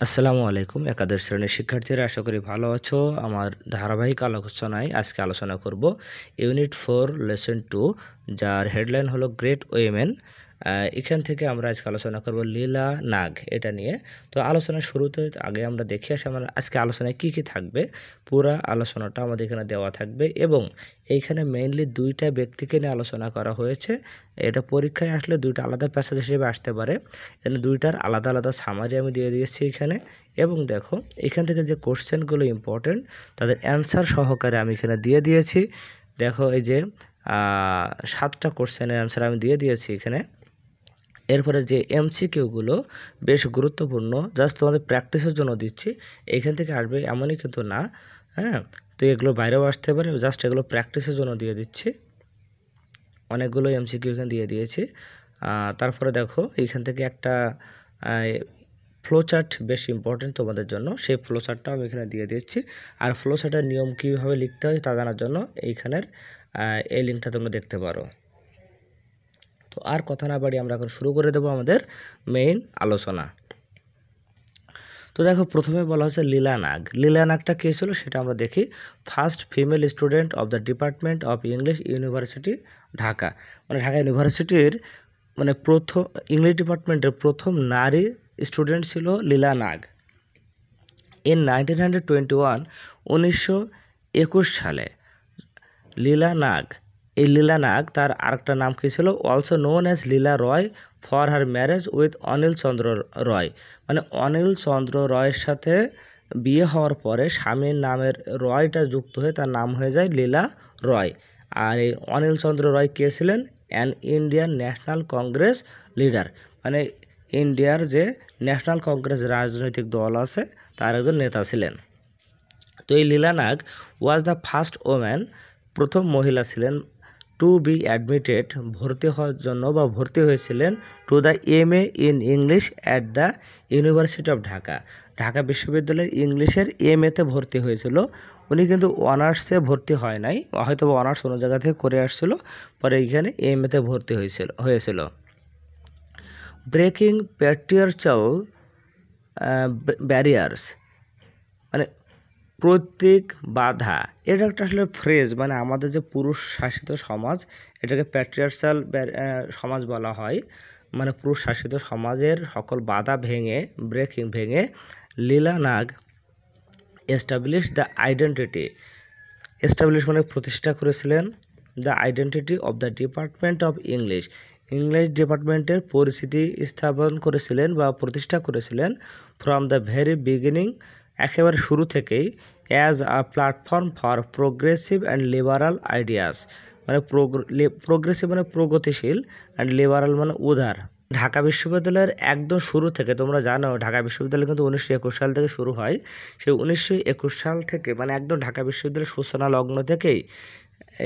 আসসালামু আলাইকুম একাদশ শ্রেণীর শিক্ষার্থীরা আশা করি ভালো আছো। আমার ধারাবাহিক আলোচনায় আজকে আলোচনা করব ইউনিট 4 লেসন 2, যার হেডলাইন হলো গ্রেট ওয়েমেন। এখান থেকে আমরা আজকে আলোচনা করব লীলা নাগ এটা নিয়ে। তো আলোচনার শুরুতে আগে আমরা দেখে আসি আমার আজকে আলোচনায় কি কি থাকবে। পুরা আলোচনাটা আমাদের এখানে দেওয়া থাকবে এবং এইখানে মেইনলি দুইটা ব্যক্তিকে নিয়ে আলোচনা করা হয়েছে। এটা পরীক্ষায় আসলে দুইটা আলাদা প্যাসেজ হিসেবে আসতে পারে। এখানে দুইটার আলাদা আলাদা সামারি আমি দিয়ে দিয়েছি এখানে। এবং দেখো এখান থেকে যে কোশ্চেনগুলো ইম্পর্টেন্ট তাদের অ্যান্সার সহকারে আমি এখানে দিয়ে দিয়েছি। দেখো এই যে 7টা কোশ্চেনের অ্যান্সার আমি দিয়ে দিয়েছি এখানে। এরপরে যে এমসিকিউগুলো বেশ গুরুত্বপূর্ণ, জাস্ট তোমাদের প্র্যাকটিসের জন্য দিচ্ছি। এখান থেকে আসবে এমনই কিন্তু না, হ্যাঁ। তো এগুলো বাইরেও আসতে পারে, জাস্ট এগুলো প্র্যাকটিসের জন্য দিয়ে দিচ্ছি। অনেকগুলো এমসিকিউ এখানে দিয়ে দিয়েছি। তারপরে দেখো এইখান থেকে একটা ফ্লোচার্ট বেশ ইম্পর্টেন্ট তোমাদের জন্য, সেই ফ্লোচার্টটাও আমি এখানে দিয়ে দিচ্ছি। আর ফ্লোচার্টের নিয়ম কীভাবে লিখতে হয় তা জানার জন্য এইখানের এই লিঙ্কটা তোমরা দেখতে পারো। তো আর কথা না বাড়ি আমরা এখন শুরু করে দেবো আমাদের মেইন আলোচনা। তো দেখো প্রথমে বলা হচ্ছে লীলা নাগ। লীলা নাগটা কে ছিল সেটা আমরা দেখি। First female student of the department of English university Dhaka, মানে ঢাকা ইউনিভার্সিটির মানে প্রথম ইংলিশ ডিপার্টমেন্টের প্রথম নারী স্টুডেন্ট ছিল লীলা নাগ। ইন 1921 1921 সালে লীলা নাগ, এই লীলা নাগ তার আরেকটা নাম কী ছিল, also known as Leela Roy for her marriage with Anil Chandra Roy. মানে অনিল চন্দ্র রয়ের সাথে বিয়ে হওয়ার পরে স্বামীর নামের রয়টা যুক্ত হয়ে তার নাম হয়ে যায় লীলা রয়। আর এই অনিল চন্দ্র রয় কে ছিলেন, an Indian national Congress leader, মানে ইন্ডিয়ার যে ন্যাশনাল কংগ্রেস রাজনৈতিক দল আছে তার একজন নেতা ছিলেন। তো এই লীলা নাগ ওয়াজ দ্য ফার্স্ট ওম্যান, প্রথম মহিলা ছিলেন, টু বি অ্যাডমিটেড, ভর্তি হওয়ার জন্য বা ভর্তি হয়েছিলেন, to the MA in English at the University of Dhaka. Dhaka বিশ্ববিদ্যালয়ের ইংলিশের MA-তে ভর্তি হয়েছিল। উনি কিন্তু অনার্সে ভর্তি হয় নাই, হয়তো অনার্স অন্য জায়গা থেকে করে আসছিল, পরে এইখানে MA-তে ভর্তি হয়েছিল। ব্রেকিং প্যাট্রিয়ার্চাল ব্যারিয়ার্স, মানে প্রত্যেক বাধা, এটা একটা আসলে ফ্রেজ, মানে আমাদের যে পুরুষ শাসিত সমাজ এটাকে প্যাট্রিয়ার্চাল সমাজ বলা হয়। মানে পুরুষ শাসিত সমাজের সকল বাধা ভেঙে লীলা নাগ এস্টাবলিশ দ্য আইডেন্টিটি, এস্টাবলিশ মানে প্রতিষ্ঠা করেছিলেন, the identity of the department of English, English ডিপার্টমেন্টের পরিচিতি স্থাপন করেছিলেন বা প্রতিষ্ঠা করেছিলেন, ফ্রম দ্য ভেরি বিগিনিং, একেবারে শুরু থেকেই, as a platform for progressive and liberal ideas, মানে প্রোগ্রেসিভ মানে প্রগতিশীল, অ্যান্ড লিবারাল মানে উদার। ঢাকা বিশ্ববিদ্যালয়ের একদম শুরু থেকে, তোমরা জানো ঢাকা বিশ্ববিদ্যালয় কিন্তু 1921 সাল থেকে শুরু হয়। সেই 1921 সাল থেকে মানে একদম ঢাকা বিশ্ববিদ্যালয়ের সূচনা লগ্ন থেকেই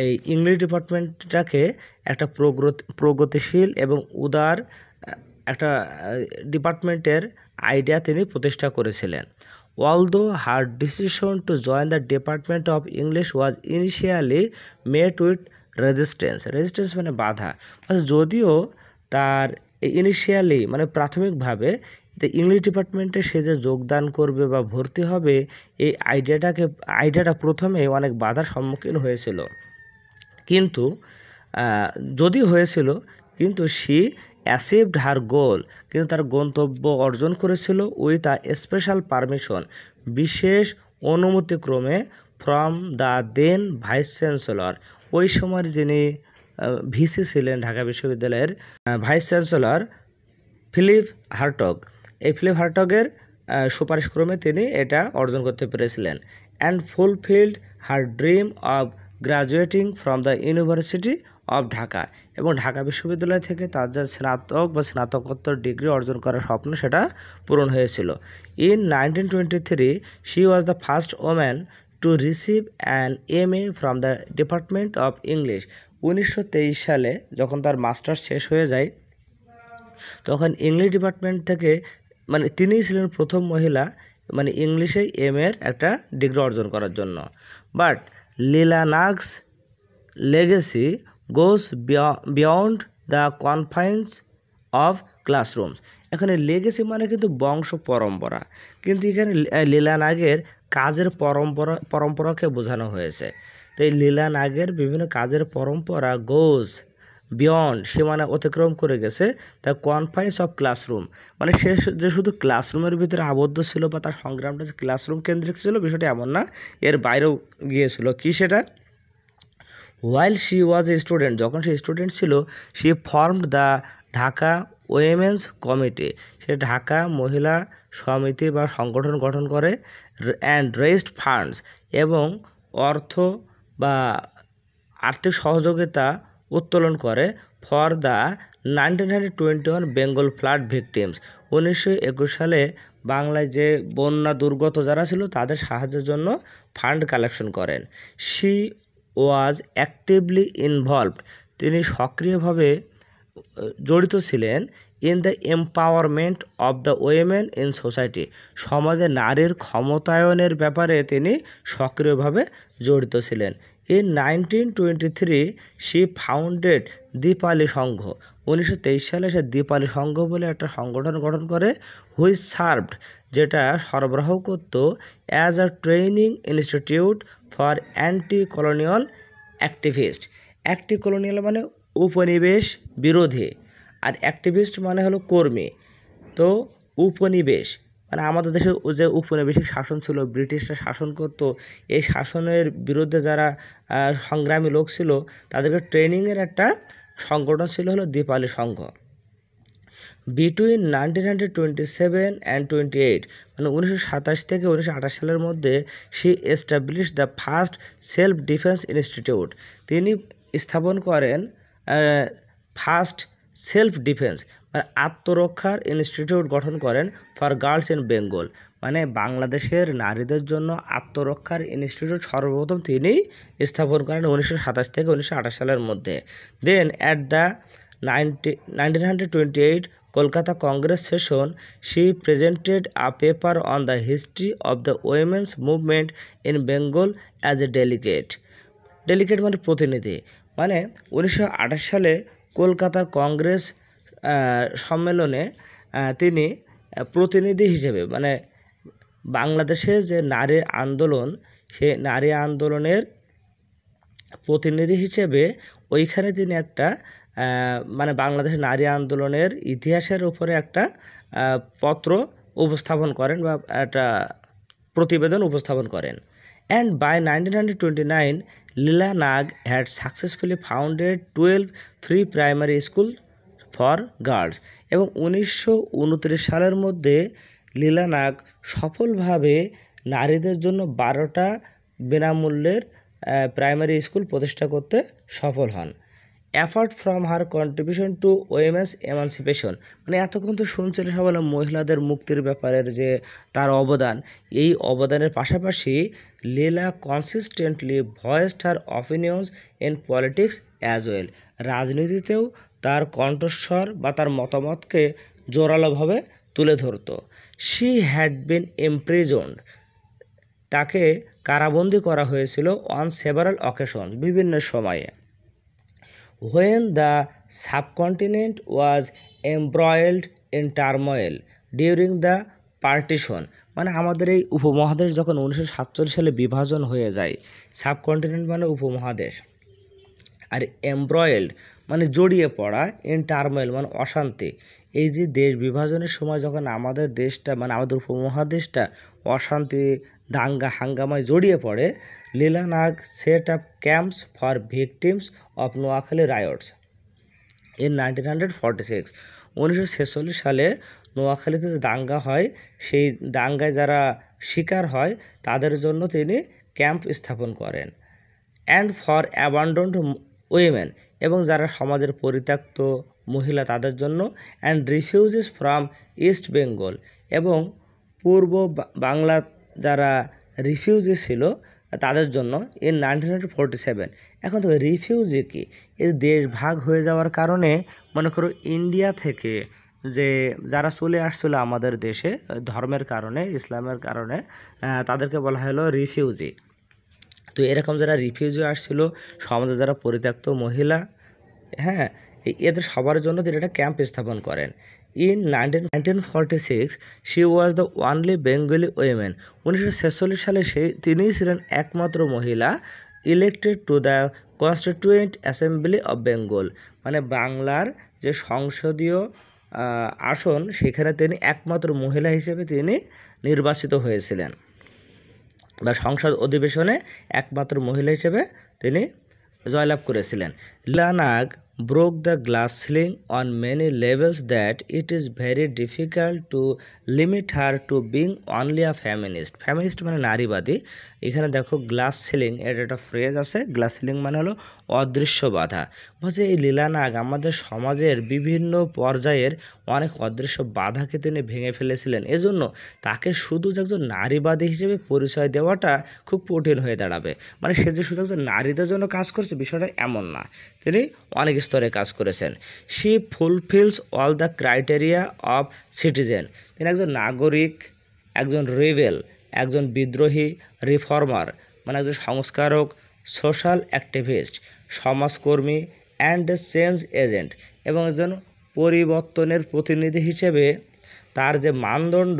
এই ইংলিশ ডিপার্টমেন্টটাকে একটা প্রগতিশীল এবং উদার একটা ডিপার্টমেন্টের আইডিয়া তিনি প্রতিষ্ঠা করেছিলেন। Although her decision to join the Department of English was initially met with resistance, resistance মানে বাধা, যদিও তার ইনিশিয়ালি মানে প্রাথমিকভাবে ইংলিশ ডিপার্টমেন্টে সে যে যোগদান করবে বা ভর্তি হবে, এই আইডিয়াটা প্রথমে অনেক বাধার সম্মুখীন হয়েছিল, কিন্তু শি অ্যাচিভড হার গোল, কিন্তু তার গন্তব্য অর্জন করেছিল উইথ আ স্পেশাল পারমিশন, বিশেষ অনুমতিক্রমে, from the then vice chancellor, ওই সময়ের যিনি ভিসি ছিলেন ঢাকা বিশ্ববিদ্যালয়ের ভাইস চ্যান্সেলর ফিলিপ হার্টগ। এই ফিলিপ হার্টগের সুপারিশক্রমে তিনি এটা অর্জন করতে পেরেছিলেন। And fulfilled her dream of graduating from the University of Dhaka, এবং ঢাকা বিশ্ববিদ্যালয় থেকে তার যে স্নাতক বা স্নাতকোত্তর ডিগ্রি অর্জন করার স্বপ্ন সেটা পূরণ হয়েছিল। In 1923 she was the first woman to receive an MA from the department of English. 1923 সালে যখন তার মাস্টার্স শেষ হয়ে যায় তখন ইংলিশ ডিপার্টমেন্ট থেকে, মানে তিনিই ছিলেন প্রথম মহিলা মানে ইংলিশে MA এর একটা ডিগ্রি অর্জন করার জন্য। But Leela Nag's legacy goes beyond the confines of classrooms. এখানে লেগেসি মানে কিন্তু বংশ পরম্পরা, কিন্তু এখানে লীলা নাগের কাজের পরম্পরাকে বোঝানো হয়েছে। তো এই লীলা নাগের বিভিন্ন কাজের পরম্পরা গোজ বিয়ন্ড, সীমানা অতিক্রম করে গেছে দ্য কনফাইন্স অফ ক্লাসরুম, মানে সে যে শুধু ক্লাসরুমের ভিতরে আবদ্ধ ছিল বা তার সংগ্রামটা যে ক্লাসরুম কেন্দ্রিক ছিল বিষয়টি এমন না, এর বাইরেও গিয়েছিল। কি সেটা? While she was a student, যখন সে স্টুডেন্ট ছিল, she formed the Dhaka women's committee, সে ঢাকা মহিলা সমিতি বা সংগঠন গঠন করে, অ্যান্ড রেজড ফান্ডস, এবং অর্থ বা আর্থিক সহযোগিতা উত্তোলন করে for the 1921 Bengal flood victims, 1921 সালে বাংলায় যে বন্যা দুর্গত যারা ছিল তাদের সাহায্যের জন্য ফান্ড কালেকশন করেন। শি ওয়াজ অ্যাক্টিভলি ইনভলভড, তিনি সক্রিয়ভাবে জড়িত ছিলেন in the empowerment of the women in society, সমাজে নারীর ক্ষমতায়নের ব্যাপারে তিনি সক্রিয়ভাবে জড়িত ছিলেন। ইন 1923 শি ফাউন্ডেড দীপালি সংঘ, 1923 সালে সে দীপালি সংঘ বলে একটা সংগঠন গঠন করে, হুইচ সার্ভড, যেটা সরবরাহ করত as a training institute for anti colonial activist. Anti colonial মানে উপনিবেশ বিরোধী, আর অ্যাক্টিভিস্ট মানে হলো কর্মী। তো উপনিবেশ মানে আমাদের দেশে যে উপনিবেশিক শাসন ছিল, ব্রিটিশরা শাসন করতো, এই শাসনের বিরুদ্ধে যারা সংগ্রামী লোক ছিল তাদেরকে ট্রেনিংয়ের একটা সংগঠন ছিল হলো দীপালি সংঘ। বিটুইন 1927 অ্যান্ড 28, মানে 1927 থেকে 1928 সালের মধ্যে she establish the first self defence institute, তিনি স্থাপন করেন ফার্স্ট সেলফ ডিফেন্স মানে আত্মরক্ষার ইনস্টিটিউট গঠন করেন ফর গার্লস ইন বেঙ্গল, মানে বাংলাদেশের নারীদের জন্য আত্মরক্ষার ইনস্টিটিউট সর্বপ্রথম তিনি স্থাপন করেন 1927 থেকে 1928 সালের মধ্যে। Then at the 1928 Kolkata Congress session she presented a paper on the history of the women's movement in Bengal as a delegate মানে প্রতিনিধি, মানে 1928 সালে কলকাতার কংগ্রেস সম্মেলনে তিনি প্রতিনিধি হিসেবে, মানে বাংলাদেশের যে নারী আন্দোলন, সে নারী আন্দোলনের প্রতিনিধি হিসেবে ওইখানে তিনি একটা মানে বাংলাদেশের নারী আন্দোলনের ইতিহাসের উপরে একটা পত্র উপস্থাপন করেন বা একটা প্রতিবেদন উপস্থাপন করেন। And by 1929 Leela Nag had successfully founded 12 free primary school for girls, এবং 1929 সালের মধ্যে লীলা নাগ সফলভাবে নারীদের জন্য 12টা বিনামূল্যের প্রাইমারি স্কুল প্রতিষ্ঠা করতে সফল হন। Apart from her contribution to women's এমানসিপেশন, মানে এতক্ষণ তো শুনছিলেন সবাই মহিলাদের মুক্তির ব্যাপারের যে তার অবদান, এই অবদানের পাশাপাশি Leela consistently voiced her opinions in politics as well, রাজনীতিতেও তার কণ্ঠস্বর বা তার মতামতকে জোরালোভাবে তুলে ধরত। শি হ্যাড বিন ইমপ্রিজন্ড, তাকে কারাবন্দী করা হয়েছিল অন সেভারাল অকেশনস, বিভিন্ন সময়ে। When the subcontinent was embroiled in turmoil during the partition, মানে আমাদের এই উপমহাদেশ যখন 1947 সালে বিভাজন হয়ে যায়, সাবকন্টিনেন্ট মানে উপমহাদেশ, আর এমব্রয়েলড মানে জড়িয়ে পড়া, ইন টার্মোইল মানে অশান্তি, এই যে দেশ বিভাজনের সময় যখন আমাদের দেশটা মানে আমাদের উপমহাদেশটা অশান্তি দাঙ্গা হাঙ্গামায় জড়িয়ে পড়ে, Leela Nag set up camps for victims of Noakhali riots in 1946, 1946 সালে নোয়াখালীতে যে দাঙ্গা হয়, সেই দাঙ্গায় যারা শিকার হয় তাদের জন্য তিনি ক্যাম্প স্থাপন করেন। অ্যান্ড ফর অ্যাবান্ডন্ড উইমেন, এবং যারা সমাজের পরিত্যক্ত মহিলা তাদের জন্য, and refugees from east Bengal, এবং পূর্ব বাংলা যারা রিফিউজি ছিল তাদের জন্য ইন 1947। এখন তো রিফিউজি কি, এই দেশ ভাগ হয়ে যাওয়ার কারণে মনে করো ইন্ডিয়া থেকে যে যারা চলে আসছিল আমাদের দেশে ধর্মের কারণে, ইসলামের কারণে, তাদেরকে বলা হলো রিফিউজি। তো এরকম যারা রিফিউজি আসছিল, সমাজে যারা পরিত্যক্ত মহিলা, হ্যাঁ, এদের সবার জন্য তিনি একটা ক্যাম্প স্থাপন করেন। In 1946 she was the only Bengali women. 1946 সালে তিনিই ছিলেন একমাত্র মহিলা elected to the constituent assembly of Bengal, মানে বাংলার যে সংসদীয় আসন সেখানে তিনি একমাত্র মহিলা হিসেবে তিনি নির্বাচিত হয়েছিলেন, বা সংসদ অধিবেশনে একমাত্র মহিলা হিসেবে তিনি জয়লাভ করেছিলেন। লীলা নাগ broke the glass ceiling on many levels that it is very difficult to limit her to being only a feminist. feminist মানে নারীবাদী। এখানে দেখো গ্লাস সিলিং এর একটা ফ্রেজ আছে, গ্লাস সিলিং মানে হলো অদৃশ্য বাধা। বলছে এই লীলা নাগ আমাদের সমাজের বিভিন্ন পর্যায়ের অনেক অদৃশ্য বাধাকে তিনি ভেঙে ফেলেছিলেন। এজন্য তাকে শুধু যে একজন নারীবাদী হিসেবে পরিচয় দেওয়াটা খুব কঠিন হয়ে দাঁড়াবে। মানে সে যে শুধু একজন নারীদের জন্য কাজ করছে বিষয়টা এমন না, তিনি অনেক স্তরে কাজ করেছেন। She ফুলফিলস all the criteria of citizen. তিনি একজন নাগরিক, একজন রেবেল, একজন বিদ্রোহী, রিফর্মার মানে একজন সংস্কারক, সোশ্যাল অ্যাক্টিভিস্ট, সমাজকর্মী অ্যান্ড চেঞ্জ এজেন্ট, এবং একজন পরিবর্তনের প্রতিনিধি হিসেবে তার যে মানদণ্ড,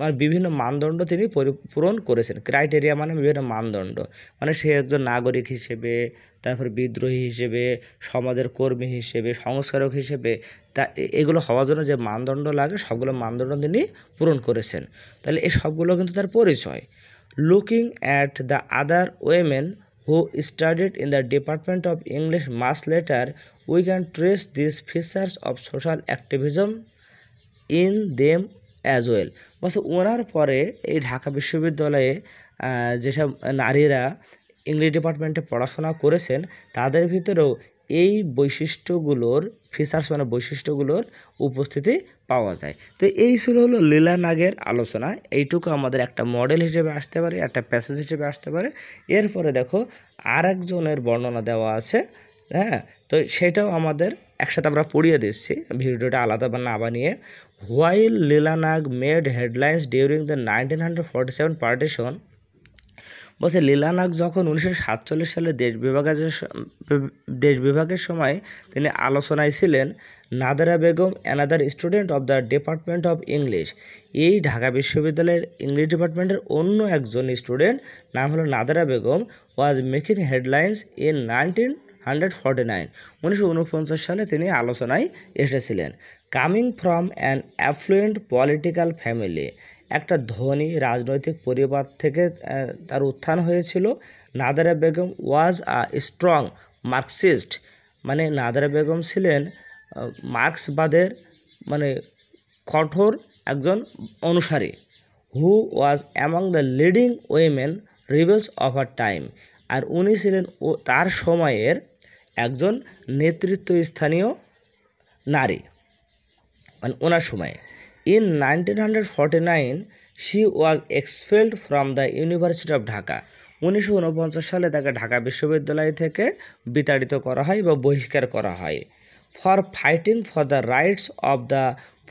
মানে বিভিন্ন মানদণ্ড তিনি পূরণ করেছেন। ক্রাইটেরিয়া মানে বিভিন্ন মানদণ্ড, মানে সে একজন নাগরিক হিসেবে, তারপর বিদ্রোহী হিসেবে, সমাজের কর্মী হিসেবে, সংস্কারক হিসেবে, তা এগুলো হওয়ার জন্য যে মানদণ্ড লাগে সবগুলো মানদণ্ড তিনি পূরণ করেছেন। তাহলে এই সবগুলো কিন্তু তার পরিচয়। Looking at the other women who studied in the Department of English much later, we can trace these features of social activism in them as well. বলছে ওনার পরে এই ঢাকা বিশ্ববিদ্যালয়ে যেসব নারীরা ইংলিশ ডিপার্টমেন্টে পড়াশোনা করেছেন তাদের ভিতরেও এই বৈশিষ্ট্যগুলোর ফিচার্স মানে বৈশিষ্ট্যগুলোর উপস্থিতি পাওয়া যায়। তো এই ছিল হলো লীলা নাগের আলোচনা। এইটুকু আমাদের একটা মডেল হিসেবে আসতে পারে, একটা প্যাসেজ হিসেবে আসতে পারে। এরপরে দেখো আর একজনের বর্ণনা দেওয়া আছে, হ্যাঁ, তো সেটাও আমাদের একসাথে আমরা পড়িয়ে দিচ্ছি, ভিডিওটা আলাদা না বানিয়ে। While Leela Nag made headlines during the 1947 partition. বলছে লীলা নাগ যখন 1947 সালে দেশ বিভাগের সময় তিনি আলোচনায় ছিলেন, Nadera Begum another student of the department of English, এই ঢাকা বিশ্ববিদ্যালয়ের ইংলিশ ডিপার্টমেন্টের অন্য একজন স্টুডেন্ট নাম হলো Nadera Begum, was making headlines in 1949। 1949 সালে তিনি আলোচনায় এসেছিলেন। Coming from an affluent political family, একটা ধনী রাজনৈতিক পরিবার থেকে তার উত্থান হয়েছিল। Nadera Begum was a strong Marxist, মানে নাদেরা বেগম ছিলেন মার্ক্সবাদের মানে কঠোর একজন অনুসারী। Who was among the leading women rebels of our time, আর উনি ছিলেন তার সময়ের একজন নেতৃত্বস্থানীয় নারী, মানে ওনার সময়ে। In 1949 she was expelled from the University of Dhaka। 1949 সালে তাকে ঢাকা বিশ্ববিদ্যালয় থেকে বিতাড়িত করা হয় বা বহিষ্কার করা হয়। For fighting for the rights of the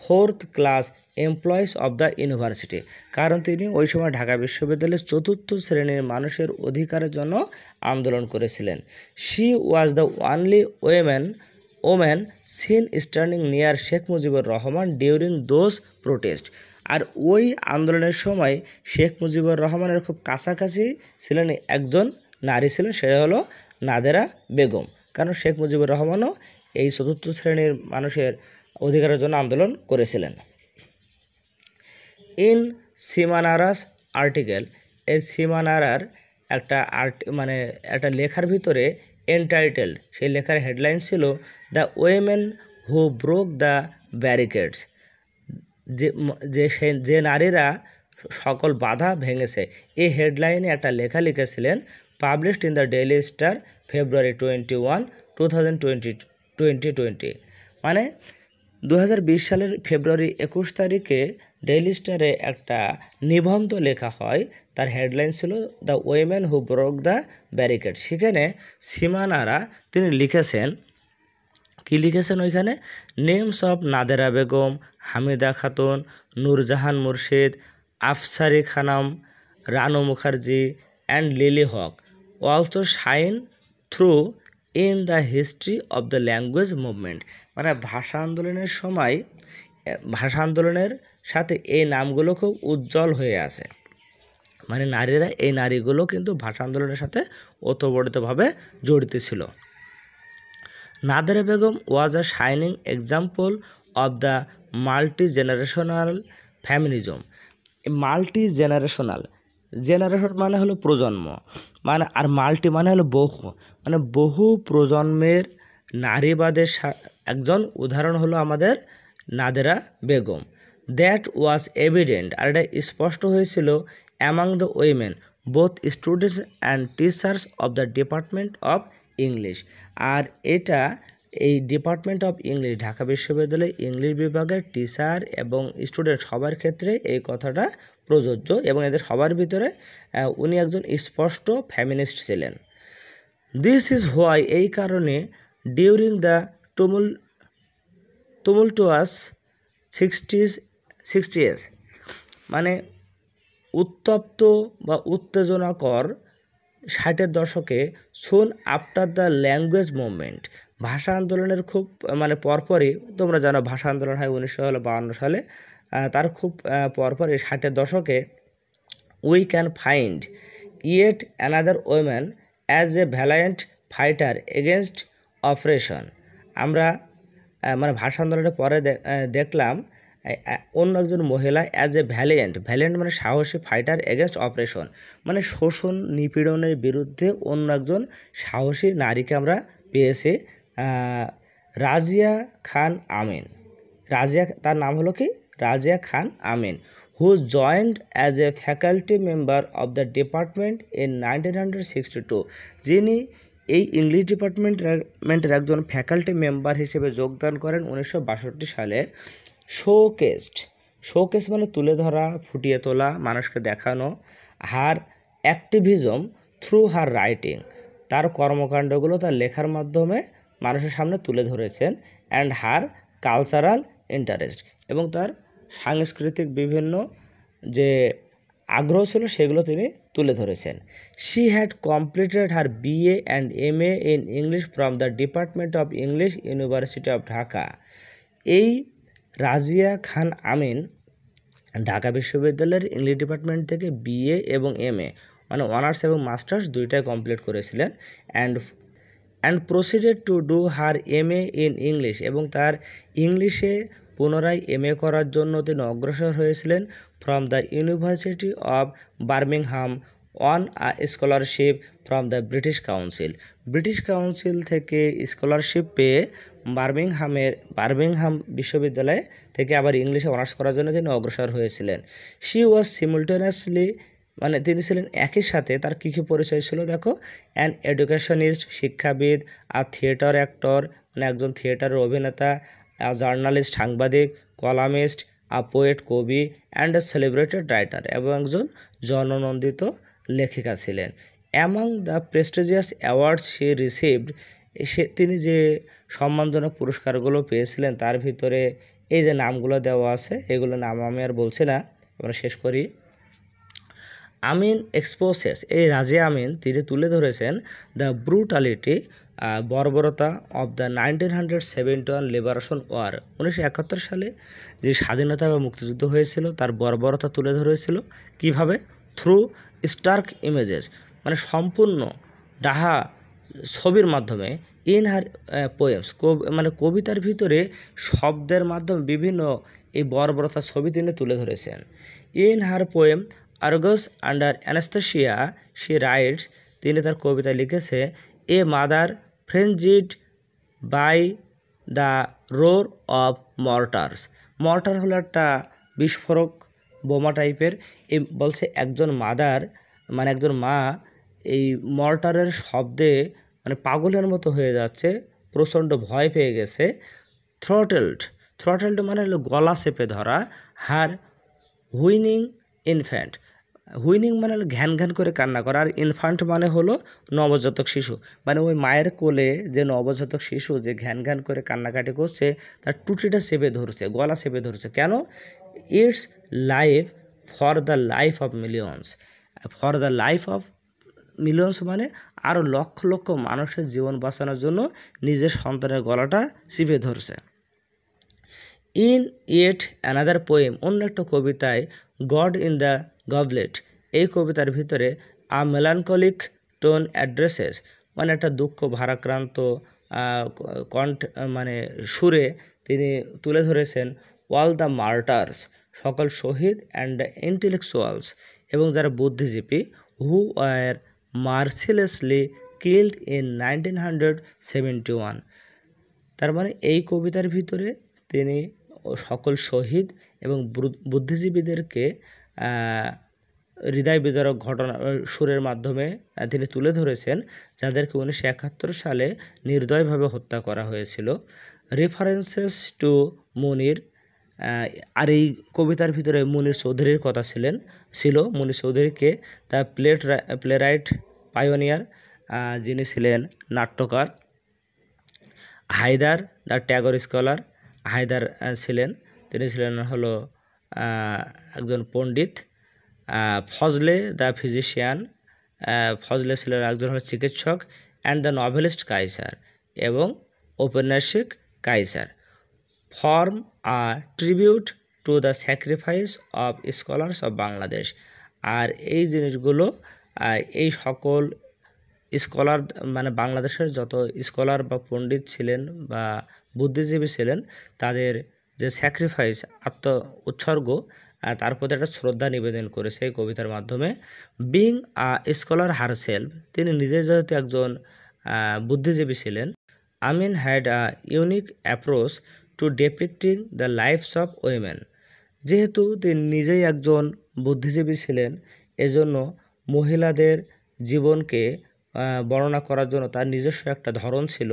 4th class employees of the university, কারণ তিনি ওই সময় ঢাকা বিশ্ববিদ্যালয়ের 4th শ্রেণীর মানুষের অধিকারের জন্য আন্দোলন করেছিলেন। She was the only woman seen standing near Sheikh Mujibur Rahman during those protest, আর ওই আন্দোলনের সময় শেখ মুজিবুর রহমানের খুব কাছাকাছি ছিলেন একজন নারী ছিলেন, সেটা হলো নাদেরা বেগম, কারণ শেখ মুজিবুর রহমানও এই 4th শ্রেণীর মানুষের অধিকারের জন্য আন্দোলন করেছিলেন। ইন সীমানারাস আর্টিকেল, এই সীমানারার একটা লেখার ভিতরে এন্টাইটেলড, সেই লেখার হেডলাইন ছিল the women who broke the barricades, যে নারীরা সকল বাধা ভেঙেছে। এই হেডলাইনে একটা লেখা লিখেছিলেন, published in the Daily Star February 21, 2020। মানে 2020 সালের ফেব্রুয়ারি 21 তারিখে ডেইলি স্টারে একটা নিবন্ধ লেখা হয়, তার হেডলাইন ছিল the women who broke the barricade. সেখানে সীমানারা তিনি লিখেছেন, কি লিখেছেন ওইখানে, names of Nadera Begum, Hamida Khatun, Nurjahan Murshid, Afsari Khanam, Ranu Mukherjee and Lily Haque also shine through in the history of the language movement, মানে ভাষা আন্দোলনের সময় ভাষা আন্দোলনের সাথে এই নামগুলো খুব উজ্জ্বল হয়ে আছে। মানে নারীরা, এই নারীগুলো কিন্তু ভাষা আন্দোলনের সাথে ওতপ্রোতভাবে জড়িত ছিল। Nadira Begum was a shining example of the multi generational feminism. Multi generational, generation মানে হলো প্রজন্ম, মানে আর মাল্টি মানে হলো বহু, মানে বহু প্রজন্মের নারীবাদের একজন উদাহরণ হলো আমাদের Nadira Begum. That was evident, আর এটা স্পষ্ট হয়েছিল among the women both students and teachers of the department of English. আর এটা এই ডিপার্টমেন্ট অফ ইংলিশ, ঢাকা বিশ্ববিদ্যালয় ইংলিশ বিভাগের টিচার এবং স্টুডেন্ট সবার ক্ষেত্রে এই কথাটা প্রযোজ্য, এবং এদের সবার ভিতরে উনি একজন স্পষ্ট ফ্যামিনিস্ট ছিলেন। দিস ইজ হোয়াই, এই কারণে ডিউরিং দ্য টুমুলটুয়াস 60s, মানে উত্তপ্ত বা উত্তেজনাকর 60-এর দশকে, soon after the language movement, ভাষা আন্দোলনের খুব মানে পরপরই, তোমরা জানো ভাষা আন্দোলন হয় 1952 সালে, তার খুব পরপরই 60-এর দশকে, we can find yet another women as a valiant fighter against oppression. আমরা মানে ভাষা আন্দোলনের পরে দেখলাম অন্য একজন মহিলা অ্যাজ এ ভ্যালিয়েন্ট মানে সাহসী, ফাইটার এগেনস্ট অপারেশন, মানে শোষণ নিপীড়নের বিরুদ্ধে অন্য একজন সাহসী নারীকে আমরা পেয়েছি, রাজিয়া খান আমিন। রাজিয়া, তার নাম হলো কি Razia Khan Amin, who joined as a faculty member of the department in 1962, যিনি এই ইংলিশ ডিপার্টমেন্টের একজন ফ্যাকাল্টি মেম্বার হিসেবে যোগদান করেন 1962 সালে। শোকেস মানে তুলে ধরা, ফুটিয়ে তোলা, মানুষকে দেখানো। হার অ্যাক্টিভিজম থ্রু হার রাইটিং, তার কর্মকাণ্ডগুলো তার লেখার মাধ্যমে মানুষের সামনে তুলে ধরেছেন। অ্যান্ড হার কালচারাল ইন্টারেস্ট, এবং তার সাংস্কৃতিক বিভিন্ন যে আগ্রহ ছিল সেগুলো তিনি তুলে ধরেছেন। She had completed her BA and MA in English from the department of English, university of Dhaka. এই রাজিয়া খান আমিন ঢাকা বিশ্ববিদ্যালয়ের ইংলিশ ডিপার্টমেন্ট থেকে BA এবং MA মানে অনার্স এবং মাস্টার্স দুইটাই কমপ্লিট করেছিলেন। And proceeded to do her MA in English, এবং তার ইংলিশে পুনরায় MA করার জন্য তিনি অগ্রসর হয়েছিলেন from the University of Birmingham on a scholarship from the British council থেকে স্কলারশিপ পেয়ে বার্মিংহাম বিশ্ববিদ্যালয় থেকে আবার ইংলিশে অনার্স করার জন্য তিনি অগ্রসর হয়েছিলেন। শি ওয়াজ সিমুলটেনিয়াসলি, মানে তিনি ছিলেন একই সাথে, তার কী কী পরিচয় ছিল দেখো, অ্যান এডুকেশনিস্ট, শিক্ষাবিদ, আর থিয়েটার অ্যাক্টর মানে একজন থিয়েটারের অভিনেতা, জার্নালিস্ট সাংবাদিক, কলামিস্ট, পোয়েট কবি, অ্যান্ড এ সেলিব্রেটেড রাইটার, এবং একজন জননন্দিত লেখিকা ছিলেন। Among the prestigious awards she received, তিনি যে সম্মানজনক পুরস্কারগুলো পেয়েছিলেন তার ভিতরে এই যে নামগুলো দেওয়া আছে, এগুলো নাম আমি আর বলছি না, আমরা শেষ করি। আমিন এক্সপোসেস, এই রাজিয়া আমিন তিনি তুলে ধরেছেন দ্য ব্রুটালিটি, বর্বরতা অব দ্য 1971 লিবারেশন ওয়ার, 1971 সালে যে স্বাধীনতা বা মুক্তিযুদ্ধ হয়েছিল তার বর্বরতা তুলে ধরেছিল। কিভাবে? থ্রু স্টার্ক ইমেজেস, মানে সম্পূর্ণ ডাহা ছবির মাধ্যমে। ইন হার পোয়েমস, মানে কবিতার ভিতরে শব্দের মাধ্যমে বিভিন্ন এই বর্বরতার ছবি তিনি তুলে ধরেছেন। In her poem Argus under anaesthesia she writes, তিনি তার কবিতা লিখেছে, a mother frenzied by the roar of mortars. Mortar হলো একটা বিস্ফোরক বোমা টাইপের, এই বলছে একজন মাদার মানে একজন মা এই মর্টারের শব্দে মানে পাগলের মতো হয়ে যাচ্ছে, প্রচণ্ড ভয় পেয়ে গেছে। থ্রটেলড মানে হলো গলা চেপে ধরা। হার হুইনিং ইনফ্যান্ট, হুইনিং মানে হলো ঘ্যান ঘ্যান করে কান্না করা, আর ইনফ্যান্ট মানে হলো নবজাতক শিশু, মানে ওই মায়ের কোলে যে নবজাতক শিশু যে ঘ্যান ঘ্যান করে কান্নাকাটি করছে তার টুটিটা চেপে ধরছে, গলা চেপে ধরছে। কেন? It's life for the life of millions, for the life of millions মানে আরও লক্ষ লক্ষ মানুষের জীবন বাঁচানোর জন্য নিজের সন্তানের গলাটা চিপে ধরছে। ইন ইয়েট অ্যানাদার পোয়েম, অন্য একটা কবিতায় গড ইন দ্য গবলেট, এই কবিতার ভিতরে আ মেলানকলিক টোন অ্যাড্রেসেস, মানে একটা দুঃখ ভারাক্রান্ত কণ্ঠ মানে সুরে তিনি তুলে ধরেছেন অল দ্য মার্টার্স, সকল শহীদ অ্যান্ড দ্য ইন্টেলেকচুয়ালস, এবং যারা বুদ্ধিজীবী who were mercilessly killed in 1971। তার মানে এই কবিতার ভিতরে তিনি সকল শহীদ এবং বুদ্ধিজীবীদেরকে হৃদয় বিদারক ঘটনা সুরের মাধ্যমে তিনি তুলে ধরেছেন, যাদেরকে 1971 সালে নির্দয়ভাবে হত্যা করা হয়েছিল। রেফারেন্সেস টু মুনির, আর এই কবিতার ভিতরে মুনির চৌধুরীর কথা ছিল। মুনির চৌধুরীকে দ্য প্লেরাইট পায়োনিয়ার, যিনি ছিলেন নাট্যকার। হায়দার দ্য ট্যাগর স্কলার, হায়দার তিনি ছিলেন হলো একজন পণ্ডিত। ফজলে দ্য ফিজিশিয়ান, ফজলে ছিলেন একজন হলো চিকিৎসক। অ্যান্ড দ্য নভেলিস্ট কাইসার, এবং ঔপন্যাসিক Kaiser. Form a tribute to the sacrifice of scholars of Bangladesh. আর এই জিনিসগুলো এই সকল স্কলার মানে বাংলাদেশের যত স্কলার বা পণ্ডিত ছিলেন বা বুদ্ধিজীবী ছিলেন, তাদের যে স্যাক্রিফাইস আত্ম উৎসর্গ, তার প্রতি একটা শ্রদ্ধা নিবেদন করেছে এই কবিতার মাধ্যমে। বিং আ স্কলার হারসেলফ, তিনি নিজে যেহেতু একজন বুদ্ধিজীবী ছিলেন, Amin had a unique approach to depicting the lives of women, যেহেতু তিনি নিজেই একজন বুদ্ধিজীবী ছিলেন, এজন্য মহিলাদের জীবনকে বর্ণনা করার জন্য তার নিজস্ব একটা ধরন ছিল।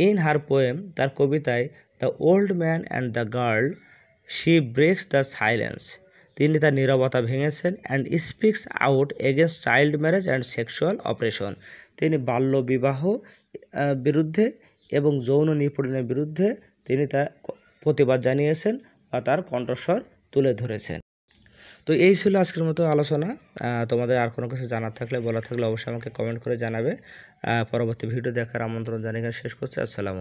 ইন হার পোয়েম, তার কবিতায় the old man and the girl, she breaks the silence, তিনি তার নীরবতা ভেঙেছেন। And speaks out against child marriage and sexual oppression, তিনি বাল্য বিবাহ বিরুদ্ধে এবং যৌন নিপীড়নের বিরুদ্ধে তিনি তার প্রতিবাদ জানিয়েছেন বা তার কণ্ঠস্বর তুলে ধরেছেন। তো এই ছিল আজকের মতো আলোচনা। তোমাদের আর কোনো কিছু জানার থাকলে বলা থাকলে অবশ্যই আমাকে কমেন্ট করে জানাবে। পরবর্তী ভিডিও দেখার আমন্ত্রণ জানিয়ে শেষ করছি। আসসালামু আলাইকুম।